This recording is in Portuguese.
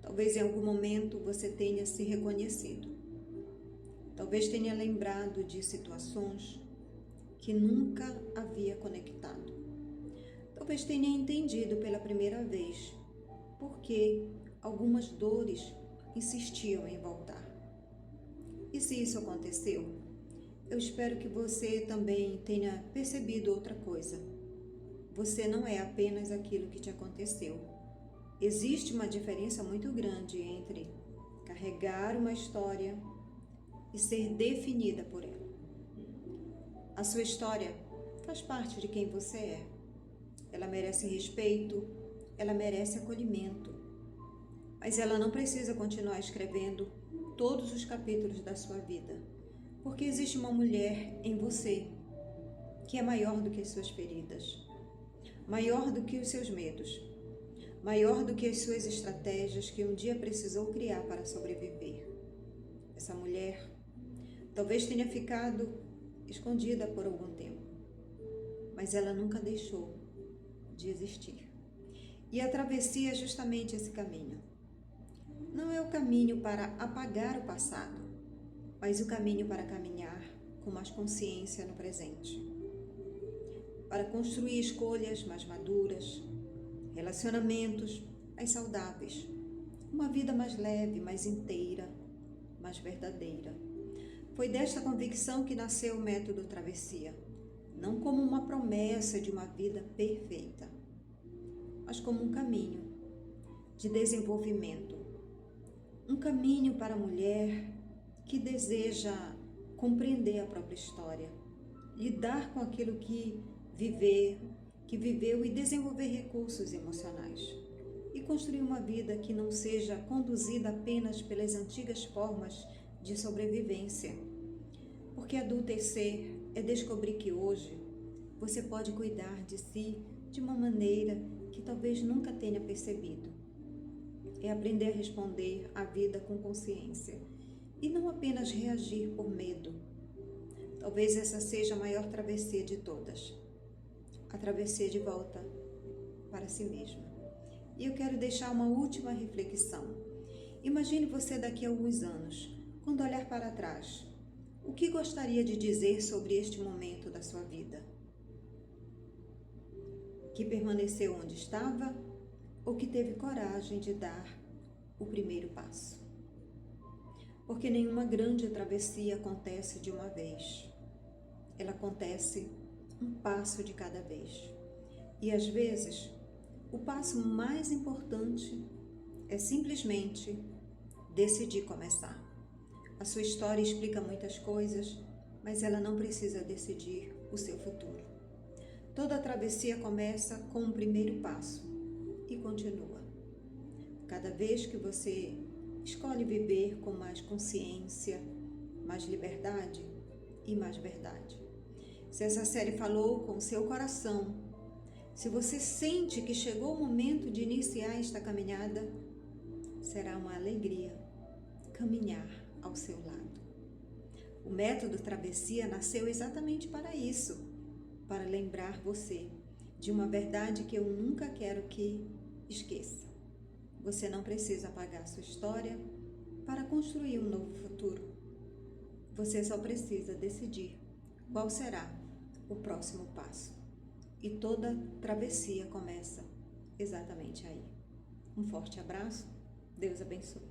Talvez em algum momento você tenha se reconhecido. Talvez tenha lembrado de situações que nunca havia conectado. Talvez tenha entendido pela primeira vez por que algumas dores insistiam em voltar. E se isso aconteceu, eu espero que você também tenha percebido outra coisa. Você não é apenas aquilo que te aconteceu. Existe uma diferença muito grande entre carregar uma história e ser definida por ela. A sua história faz parte de quem você é. Ela merece respeito, ela merece acolhimento. Mas ela não precisa continuar escrevendo todos os capítulos da sua vida, porque existe uma mulher em você que é maior do que as suas feridas, maior do que os seus medos, maior do que as suas estratégias que um dia precisou criar para sobreviver. Essa mulher talvez tenha ficado escondida por algum tempo, mas ela nunca deixou de existir. E a travessia é justamente esse caminho. Não é o caminho para apagar o passado, mas o caminho para caminhar com mais consciência no presente. Para construir escolhas mais maduras, relacionamentos mais saudáveis, uma vida mais leve, mais inteira, mais verdadeira. Foi desta convicção que nasceu o método Travessia, não como uma promessa de uma vida perfeita, mas como um caminho de desenvolvimento, um caminho para a mulher que deseja compreender a própria história, lidar com aquilo que viveu e desenvolver recursos emocionais e construir uma vida que não seja conduzida apenas pelas antigas formas de sobrevivência. Porque adultecer é descobrir que hoje você pode cuidar de si de uma maneira que talvez nunca tenha percebido. É aprender a responder à vida com consciência e não apenas reagir por medo. Talvez essa seja a maior travessia de todas, a travessia de volta para si mesma. E eu quero deixar uma última reflexão. Imagine você daqui a alguns anos, quando olhar para trás, o que gostaria de dizer sobre este momento da sua vida? Que permaneceu onde estava ou que teve coragem de dar o primeiro passo? Porque nenhuma grande travessia acontece de uma vez. Ela acontece um passo de cada vez. E às vezes, o passo mais importante é simplesmente decidir começar. A sua história explica muitas coisas, mas ela não precisa decidir o seu futuro. Toda travessia começa com um primeiro passo e continua. Cada vez que você escolhe viver com mais consciência, mais liberdade e mais verdade. Se essa série falou com o seu coração, se você sente que chegou o momento de iniciar esta caminhada, será uma alegria caminhar ao seu lado. O método Travessia nasceu exatamente para isso, para lembrar você de uma verdade que eu nunca quero que esqueça. Você não precisa apagar sua história para construir um novo futuro. Você só precisa decidir qual será o próximo passo. E toda travessia começa exatamente aí. Um forte abraço, Deus abençoe.